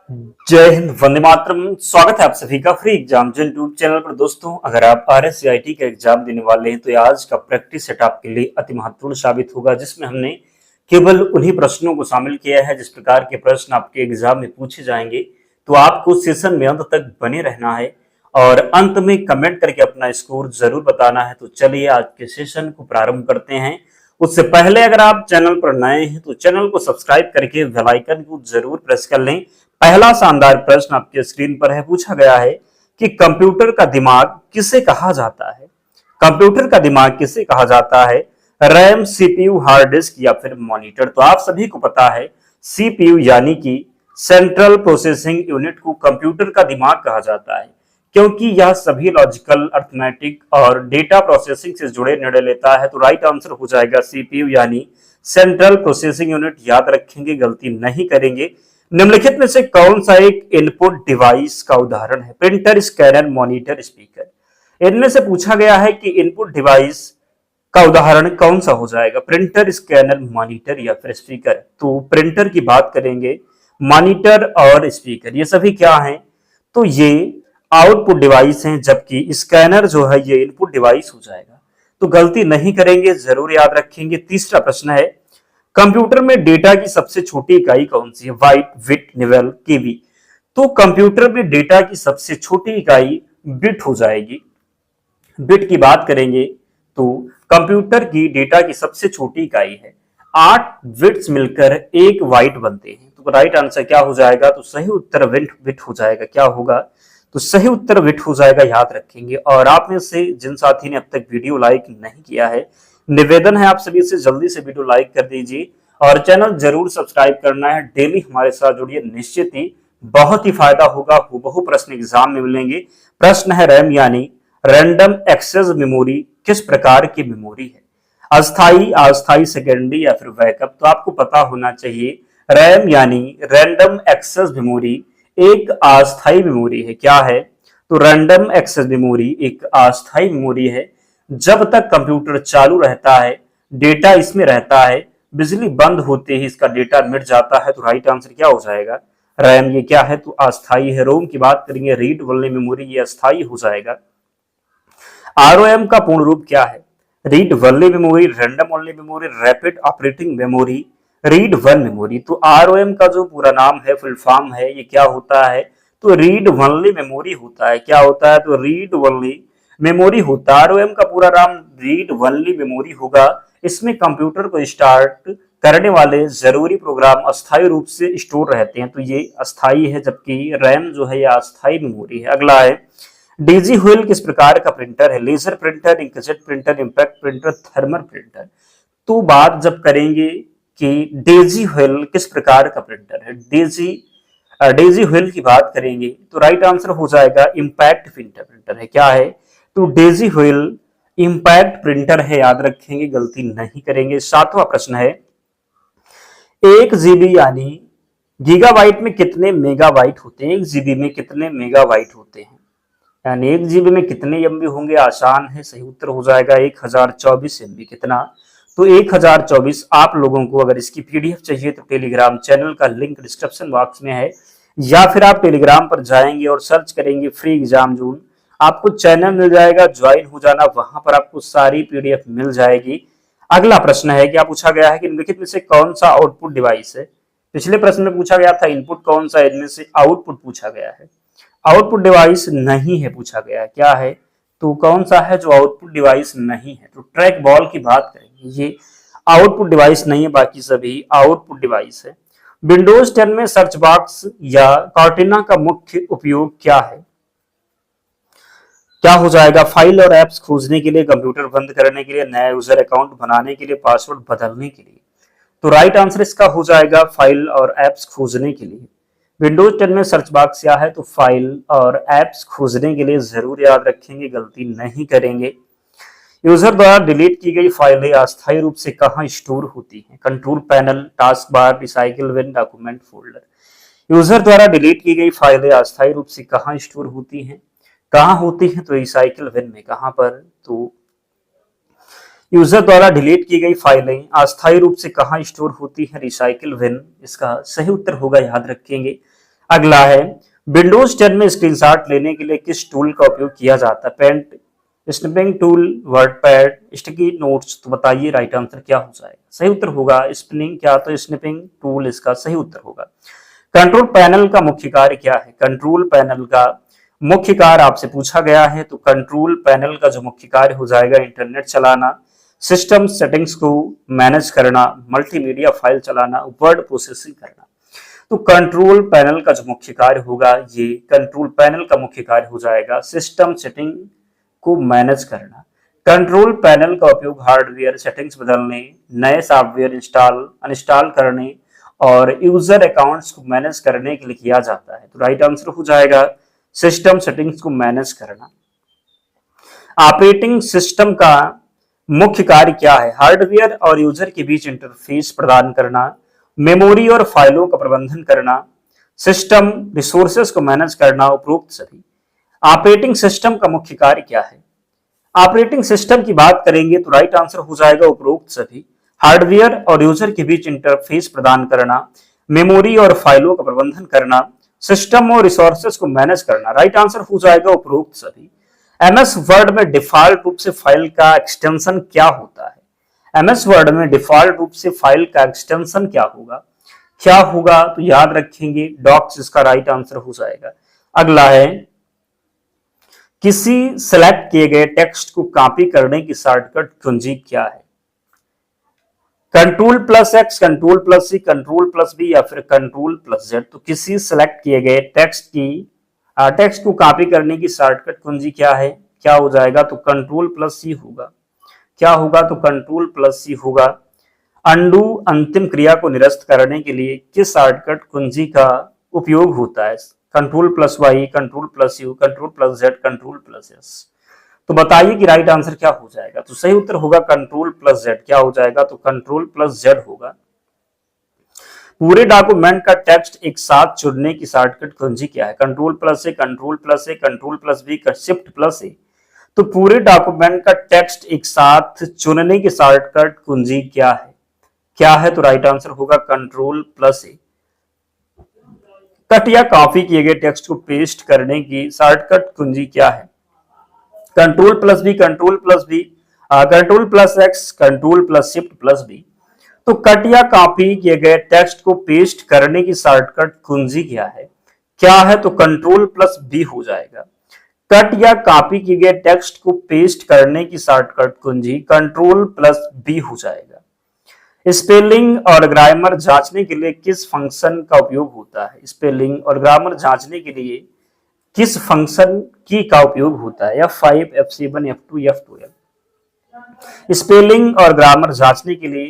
जय हिंद, वंदे मातरम। स्वागत है आप सभी का फ्री एग्जाम यूट्यूब चैनल पर। दोस्तों, अगर आप RSCIT का एग्जाम देने वाले हैं तो आज का प्रैक्टिस सेट आपके लिए अति महत्वपूर्ण साबित होगा, जिसमें हमने केवल उन्हीं प्रश्नों को शामिल किया है जिस प्रकार के प्रश्न आपके एग्जाम में पूछे जाएंगे। तो आपको सेशन में अंत तक बने रहना है और अंत में कमेंट करके अपना स्कोर जरूर बताना है। तो चलिए आज के सेशन को प्रारंभ करते हैं। उससे पहले अगर आप चैनल पर नए हैं तो चैनल को सब्सक्राइब करके बेल आइकन को जरूर प्रेस कर लें। पहला शानदार प्रश्न आपके स्क्रीन पर है। पूछा गया है कि कंप्यूटर का दिमाग किसे कहा जाता है। कंप्यूटर का दिमाग किसे कहा जाता है? रैम, सीपीयू, हार्ड डिस्क या फिर मॉनिटर। तो आप सभी को पता है सीपीयू यानी कि सेंट्रल प्रोसेसिंग यूनिट को कंप्यूटर का दिमाग कहा जाता है, क्योंकि यह सभी लॉजिकल, अर्थमेटिक और डेटा प्रोसेसिंग से जुड़े निर्णय लेता है। तो राइट आंसर हो जाएगा सीपीयू यानी सेंट्रल प्रोसेसिंग यूनिट। याद रखेंगे, गलती नहीं करेंगे। निम्नलिखित में से कौन सा एक इनपुट डिवाइस का उदाहरण है? Printer, scanner, monitor, speaker. इनमें से पूछा गया है कि इनपुट डिवाइस का उदाहरण कौन सा हो जाएगा? प्रिंटर, स्कैनर, मॉनिटर या फिर स्पीकर। तो प्रिंटर की बात करेंगे, मॉनिटर और स्पीकर ये सभी क्या हैं? तो ये आउटपुट डिवाइस हैं, जबकि स्कैनर जो है ये इनपुट डिवाइस हो जाएगा। तो गलती नहीं करेंगे, जरूर याद रखेंगे। तीसरा प्रश्न है, कंप्यूटर में डेटा की सबसे छोटी इकाई कौन सी है? बाइट, बिट, निबल, केबी। तो कंप्यूटर में डेटा की सबसे छोटी इकाई बिट हो जाएगी। बिट की बात करेंगे तो कंप्यूटर की डेटा की सबसे छोटी इकाई है। 8 बिट्स मिलकर एक बाइट बनते हैं। तो राइट आंसर क्या हो जाएगा? तो सही उत्तर बिट हो जाएगा। क्या होगा? तो सही उत्तर बिट हो जाएगा, याद रखेंगे। और आप में से जिन साथी ने अब तक वीडियो लाइक नहीं किया है, निवेदन है आप सभी से जल्दी से वीडियो लाइक कर दीजिए और चैनल जरूर सब्सक्राइब करना है। डेली हमारे साथ जुड़िए, निश्चित ही बहुत ही फायदा होगा। हूबहू प्रश्न एग्जाम में मिलेंगे। प्रश्न है, रैम यानी रैंडम एक्सेस मेमोरी किस प्रकार की मेमोरी है? अस्थाई, अस्थाई, सेकेंडरी या फिर बैकअप। तो आपको पता होना चाहिए रैम यानी रैंडम एक्सेस मेमोरी एक अस्थाई मेमोरी है। क्या है? तो रैंडम एक्सेस मेमोरी एक अस्थाई मेमोरी है। जब तक कंप्यूटर चालू रहता है, डेटा इसमें रहता है, बिजली बंद होते ही इसका डेटा मिट जाता है। तो राइट आंसर क्या हो जाएगा? रैम। ये क्या है? तो अस्थाई है। रोम की बात करेंगे, रीड ओनली मेमोरी, ये अस्थाई हो जाएगा। ROM का पूर्ण रूप क्या है? Read only memory, random only memory, rapid operating memory, read one memory. तो ROM का जो पूरा नाम है, फुल फॉर्म है, ये क्या होता है? तो रीड ओनली मेमोरी होता है। क्या होता है? तो रीड ओनली मेमोरी होता है। ROM का पूरा नाम रीड ओनली मेमोरी होगा। इसमें कंप्यूटर को स्टार्ट करने वाले जरूरी प्रोग्राम अस्थायी रूप से स्टोर रहते हैं। तो ये अस्थायी है, जबकि रैम जो है ये अस्थायी मेमोरी है। अगला है, डेजी व्हील किस प्रकार का प्रिंटर है? Laser printer, inkjet printer, impact printer, thermal printer. तो बात जब करेंगे कि डेजी व्हील किस प्रकार का प्रिंटर है, डेजी व्हील की बात करेंगे तो राइट आंसर हो जाएगा इंपैक्ट प्रिंटर है। क्या है? तो डेजी व्हील इंपैक्ट प्रिंटर है। याद रखेंगे, गलती नहीं करेंगे। सातवां प्रश्न है, 1 GB यानी गीगाबाइट में कितने मेगाबाइट होते हैं? 1 GB में कितने मेगाबाइट होते हैं? यानी 1 GB में कितने MB होंगे? आसान है, सही उत्तर हो जाएगा 1024 MB। कितना? तो 1024। आप लोगों को अगर इसकी PDF चाहिए तो टेलीग्राम चैनल का लिंक डिस्क्रिप्शन बॉक्स में है, या फिर आप टेलीग्राम पर जाएंगे और सर्च करेंगे फ्री एग्जाम जोन, आपको चैनल मिल जाएगा, ज्वाइन हो जाना, वहां पर आपको सारी PDF मिल जाएगी। अगला प्रश्न है, क्या पूछा गया है कि निम्नलिखित में से कौन सा आउटपुट डिवाइस है? पिछले प्रश्न में पूछा गया था इनपुट कौन सा, इनमें से आउटपुट पूछा गया है। आउटपुट डिवाइस नहीं है पूछा गया है। क्या है? तो कौन सा है जो आउटपुट डिवाइस नहीं है? तो ट्रैक बॉल की बात करेंगे, ये आउटपुट डिवाइस नहीं है, बाकी सभी आउटपुट डिवाइस है। विंडोज 10 में सर्च बॉक्स या कॉर्टिना का मुख्य उपयोग क्या है? क्या हो जाएगा? फाइल और एप्स खोजने के लिए, कंप्यूटर बंद करने के लिए, नया यूजर अकाउंट बनाने के लिए, पासवर्ड बदलने के लिए। तो राइट आंसर इसका हो जाएगा फाइल और एप्स खोजने के लिए। विंडोज 10 में सर्च बॉक्स क्या है? तो फाइल और एप्स खोजने के लिए। जरूर याद रखेंगे, गलती नहीं करेंगे। यूजर द्वारा डिलीट की गई फाइलें अस्थायी रूप से कहां स्टोर होती हैं? Control panel, task bar, recycle bin, document folder. User द्वारा डिलीट की गई फाइलें अस्थायी रूप से कहां स्टोर होती हैं? कहां होती हैं? तो रिसाइकिल बिन में। कहां पर? तो यूजर द्वारा डिलीट की गई फाइलें अस्थायी रूप से कहां स्टोर होती हैं? रिसाइकिल बिन इसका सही उत्तर होगा, याद रखेंगे। अगला है विंडोज 10 में स्क्रीनशॉट लेने के लिए किस टूल का उपयोग किया जाता है? Paint, snipping tool, wordpad, sticky notes. तो बताइए राइट आंसर क्या हो जाएगा? सही उत्तर होगा स्पिनिंग, क्या तो स्निपिंग टूल इसका सही उत्तर होगा। कंट्रोल पैनल का मुख्य कार्य क्या है? कंट्रोल पैनल का मुख्य कार्य आपसे पूछा गया है, तो कंट्रोल पैनल का जो मुख्य कार्य हो जाएगा इंटरनेट चलाना, सिस्टम सेटिंग्स को मैनेज करना, मल्टीमीडिया फाइल चलाना, वर्ड प्रोसेसिंग करना। तो कंट्रोल पैनल का जो मुख्य कार्य होगा, ये कंट्रोल पैनल का मुख्य कार्य हो जाएगा सिस्टम सेटिंग को मैनेज करना। कंट्रोल पैनल का उपयोग हार्डवेयर सेटिंग्स बदलने, नए सॉफ्टवेयर इंस्टॉल अनइंस्टॉल करने और यूजर अकाउंट्स को मैनेज करने के लिए किया जाता है। तो राइट आंसर हो जाएगा सिस्टम सेटिंग्स को मैनेज करना। ऑपरेटिंग सिस्टम का मुख्य कार्य क्या है? हार्डवेयर और यूजर के बीच इंटरफेस प्रदान करना, मेमोरी और फाइलों का प्रबंधन करना, सिस्टम रिसोर्सेज को मैनेज करना, उपरोक्त सभी। ऑपरेटिंग सिस्टम का मुख्य कार्य क्या है? ऑपरेटिंग सिस्टम की बात करेंगे तो राइट आंसर हो जाएगा उपरोक्त सभी। हार्डवेयर और यूजर के बीच इंटरफेस प्रदान करना, मेमोरी और फाइलों का प्रबंधन करना, सिस्टम और रिसोर्सेज को मैनेज करना। राइट आंसर हो जाएगा उपरोक्त सभी। एमएस वर्ड में डिफॉल्ट रूप से फाइल का एक्सटेंशन क्या होता है? एमएस वर्ड में डिफॉल्ट रूप से फाइल का एक्सटेंशन क्या होगा? क्या होगा तो याद रखेंगे डॉक्स इसका राइट आंसर हो जाएगा। अगला है किसी सेलेक्ट किए गए टेक्स्ट को कॉपी करने की शॉर्टकट कुंजी क्या है? Control plus X, control plus C, control plus B या फिर कंट्रोल प्लस जेड। तो किसी सेलेक्ट किए गए टेक्स्ट को कॉपी करने की शॉर्टकट कुंजी क्या है? क्या हो जाएगा? तो कंट्रोल प्लस सी होगा। क्या होगा? तो कंट्रोल प्लस सी होगा। अंडू अंतिम क्रिया को निरस्त करने के लिए किस शॉर्टकट कुंजी का उपयोग होता है? Control plus Y, control plus U, control plus Z, control plus S. तो बताइए कि राइट आंसर क्या हो जाएगा? तो सही उत्तर होगा कंट्रोल प्लस जेड। क्या हो जाएगा? तो कंट्रोल प्लस जेड होगा। पूरे डॉक्यूमेंट का टेक्स्ट एक साथ चुनने की शॉर्टकट कुंजी क्या है? Control plus A, control plus A, control plus B, shift plus A. तो पूरे डॉक्यूमेंट का टेक्स्ट एक साथ चुनने की शॉर्टकट कुंजी क्या है? क्या है? तो राइट आंसर होगा कंट्रोल प्लस ए। कट या कॉपी किए गए टेक्स्ट को पेस्ट करने की शॉर्टकट कुंजी क्या है? Control plus B, control plus B, control plus X, control plus shift plus B. तो कट या कॉपी किए गए टेक्स्ट को पेस्ट करने की शॉर्टकट कुंजी क्या है? क्या है? तो कंट्रोल प्लस बी हो जाएगा। कट या कॉपी किए गए टेक्स्ट को पेस्ट करने की शॉर्टकट कुंजी कंट्रोल प्लस बी हो जाएगा। स्पेलिंग और ग्रामर जांचने के लिए किस फंक्शन का उपयोग होता है? स्पेलिंग और ग्रामर जांचने के लिए किस फंक्शन की का उपयोग होता है? F5, F7, F2, F12। Spelling और ग्रामर जांचने के लिए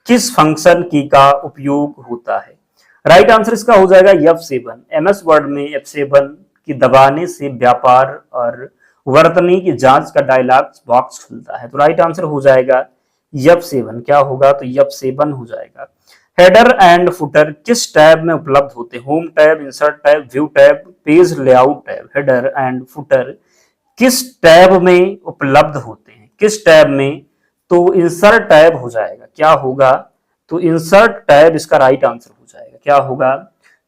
किस फंक्शन की का उपयोग होता है? राइट आंसर इसका हो जाएगा F7। एमएस वर्ड में F7 की दबाने से व्यापार और वर्तनी की जांच का डायलॉग बॉक्स खुलता है। तो राइट आंसर हो जाएगा F7। क्या होगा? तो F7 हो जाएगा। हेडर एंड फुटर किस टैब में उपलब्ध होते हैं? Home tab, insert tab, view tab, page layout tab. Header and footer किस टैब में उपलब्ध होते हैं? किस टैब में? तो इंसर्ट टैब हो जाएगा। क्या होगा? तो इंसर्ट टैब इसका राइट आंसर हो जाएगा। क्या होगा?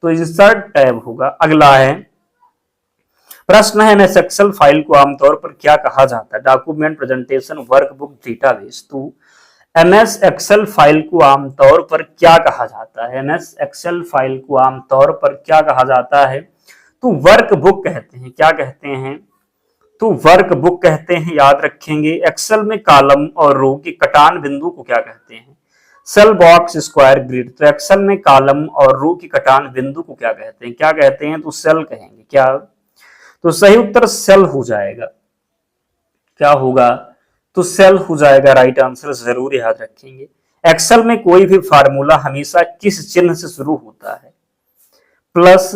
तो इंसर्ट टैब होगा। अगला है प्रश्न है एमएस एक्सेल फाइल को आमतौर पर क्या कहा जाता है? Document, presentation, workbook, database. तो एमएस एक्सेल फाइल को आमतौर पर क्या कहा जाता है? एमएस एक्सेल फाइल को आमतौर पर क्या कहा जाता है? तो वर्कबुक कहते हैं। क्या कहते हैं? तो वर्कबुक कहते हैं। याद रखेंगे एक्सेल में कॉलम और रो की कटान बिंदु को क्या कहते हैं? Cell, box, square, grid. तो एक्सेल में कॉलम और रो की कटान बिंदु को क्या कहते हैं? क्या कहते हैं? तो सेल कहेंगे। क्या? तो सही उत्तर सेल हो जाएगा। क्या होगा? तो सेल हो जाएगा। राइट आंसर जरूर याद रखेंगे। एक्सेल में कोई भी फार्मूला हमेशा किस चिन्ह से शुरू होता है? Plus,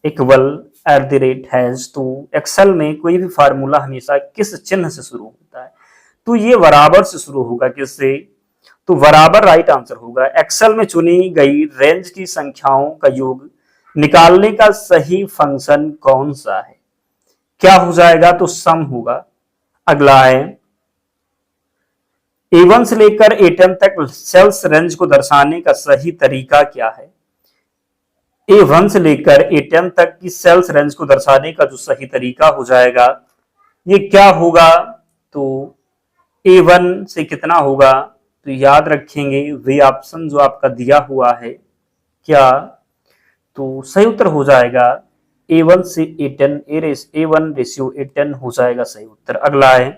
equal, at the rate, has. तो एक्सेल में कोई भी फार्मूला हमेशा किस चिन्ह से शुरू होता है? तो ये बराबर से शुरू होगा। किससे? तो बराबर राइट आंसर होगा। एक्सेल में चुनी गई रेंज की संख्याओं का योग निकालने का सही फंक्शन कौन सा है? क्या हो जाएगा? तो सम होगा। अगला है A1 से लेकर A10 तक सेल्स रेंज को दर्शाने का सही तरीका क्या है? A1 से लेकर A10 तक की सेल्स रेंज को दर्शाने का जो सही तरीका हो जाएगा ये क्या होगा, तो A1 से कितना होगा, तो याद रखेंगे वे ऑप्शन जो आपका दिया हुआ है क्या, तो सही उत्तर हो जाएगा A1 से A10, A1 रेशियो A10 हो जाएगा सही उत्तर। अगला है,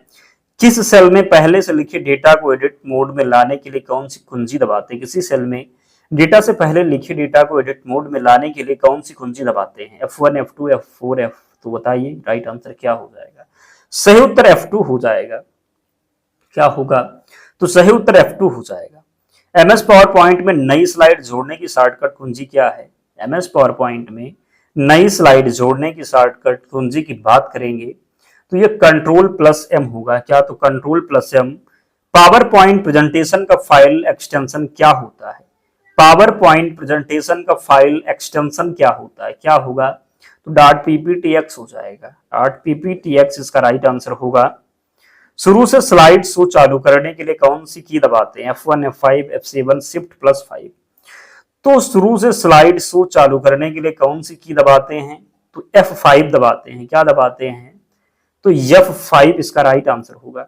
किस सेल में पहले से लिखे डेटा को एडिट मोड में लाने के लिए कौन सी कुंजी दबाते हैं? किसी सेल में डेटा से पहले लिखे डेटा को एडिट मोड में लाने के लिए कौन सी कुंजी दबाते हैं? F1, F2, F4, F, तो बताइए राइट आंसर क्या हो जाएगा? सही उत्तर F2 हो जाएगा। क्या होगा, तो सही उत्तर F2 हो जाएगा। MS पावर पॉइंट में नई स्लाइड जोड़ने की शॉर्टकट कुंजी क्या है? MS पावर पॉइंट में नई स्लाइड जोड़ने की शॉर्टकट कुंजी की बात करेंगे तो ये Ctrl+M होगा। क्या, तो Ctrl+M। पावर पॉइंट प्रेजेंटेशन का फाइल एक्सटेंशन क्या होता है? पावर पॉइंट प्रेजेंटेशन का फाइल एक्सटेंशन क्या होता है? क्या होगा, तो .pptx हो जाएगा। .pptx इसका राइट आंसर होगा। शुरू से स्लाइड शो चालू करने के लिए कौन सी की दबाते हैं? F1, F5, F7, Shift+5। तो शुरू से स्लाइड शो चालू करने के लिए कौन सी की दबाते हैं? तो F5 दबाते हैं। क्या दबाते हैं, तो F5 इसका राइट आंसर होगा।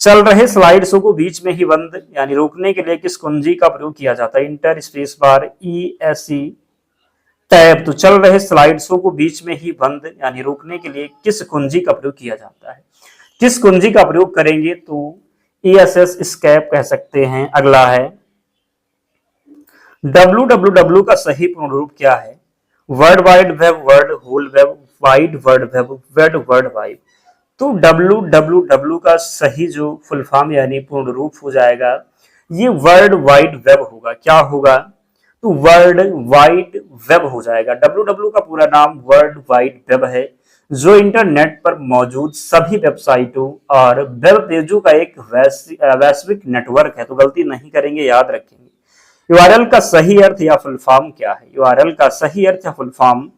चल रहे स्लाइड शो को बीच में ही बंद यानी रोकने के लिए किस कुंजी का प्रयोग किया जाता है? Inter space bar ESC tab. तो चल रहे स्लाइड शो को बीच में ही बंद यानी रोकने के लिए किस कुंजी का प्रयोग किया जाता है? किस कुंजी का प्रयोग करेंगे? तो ESS एस्केप कह सकते हैं। अगला है, www का सही पूर्ण रूप क्या है? World wide web, world whole web, wide world web, wade world wide. तो www का सही जो फुल फॉर्म यानी पूर्ण रूप हो जाएगा ये वर्ल्ड वाइड वेब होगा। क्या होगा, तो वर्ल्ड वाइड वेब हो जाएगा। www का पूरा नाम वर्ल्ड वाइड वेब है जो इंटरनेट पर मौजूद सभी वेबसाइटों और वेब पेजों का एक वैश्विक नेटवर्क है। तो गलती नहीं करेंगे, याद रखेंगे। URL का सही अर्थ या फुल फॉर्म क्या है? URL का सही अर्थ या फुल फॉर्म,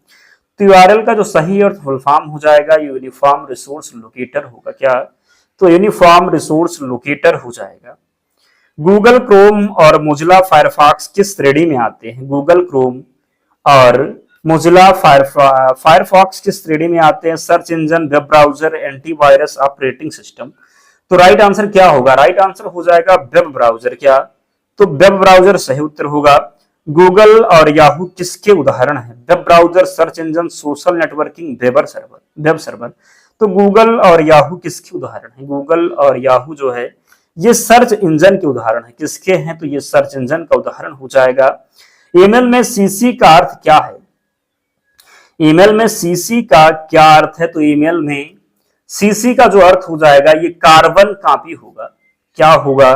तो URL का जो सही अर्थ फुल फॉर्म हो जाएगा यूनिफॉर्म रिसोर्स लोकेटर होगा। क्या, तो यूनिफॉर्म रिसोर्स लोकेटर हो जाएगा। गूगल क्रोम और मोजिला फायरफॉक्स किस श्रेणी में आते हैं? गूगल क्रोम और मोजिला फायरफॉक्स किस श्रेणी में आते हैं? Search engine, web browser, antivirus, operating system. तो राइट आंसर क्या होगा? राइट आंसर हो जाएगा वेब ब्राउजर। क्या, तो वेब ब्राउजर सही उत्तर होगा। गूगल और याहू किसके उदाहरण हैं? Web browser, search engine, social networking, web server. तो गूगल और याहू किसके उदाहरण हैं? गूगल और याहू जो है ये सर्च इंजन के उदाहरण है। किसके हैं? तो ये सर्च इंजन का उदाहरण हो जाएगा। ईमेल में CC का अर्थ क्या है? ईमेल में CC का क्या अर्थ है? तो ईमेल में CC का जो अर्थ हो जाएगा ये कार्बन कॉपी होगा। क्या होगा,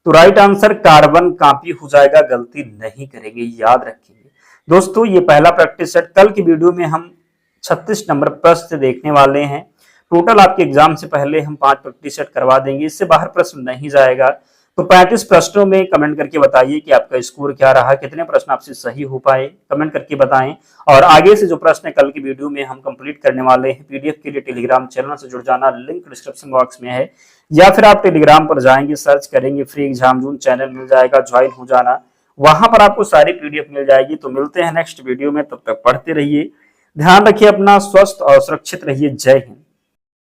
तो राइट आंसर कार्बन कॉपी हो जाएगा। गलती नहीं करेंगे, याद रखेंगे। दोस्तों ये पहला प्रैक्टिस सेट, कल की वीडियो में हम 36 नंबर प्रश्न देखने वाले हैं। टोटल आपके एग्जाम से पहले हम 5 प्रैक्टिस सेट करवा देंगे, इससे बाहर प्रश्न नहीं जाएगा। तो 35 प्रश्नों में कमेंट करके बताइए कि आपका स्कोर क्या रहा, कितने प्रश्न आपसे सही हो पाए, कमेंट करके बताएं। और आगे से जो प्रश्न कल की वीडियो में हम कंप्लीट करने वाले हैं, PDF के लिए टेलीग्राम चैनल से जुड़ जाना, लिंक डिस्क्रिप्शन बॉक्स में है, या फिर आप टेलीग्राम पर जाएंगे, सर्च करेंगे फ्री एग्जाम जोन चैनल मिल जाएगा, ज्वाइन हो जाना, वहां पर आपको सारी PDF मिल जाएगी। तो मिलते हैं नेक्स्ट वीडियो में, तब तक पढ़ते रहिए, ध्यान रखिए अपना, स्वस्थ और सुरक्षित रहिए। जय हिंद।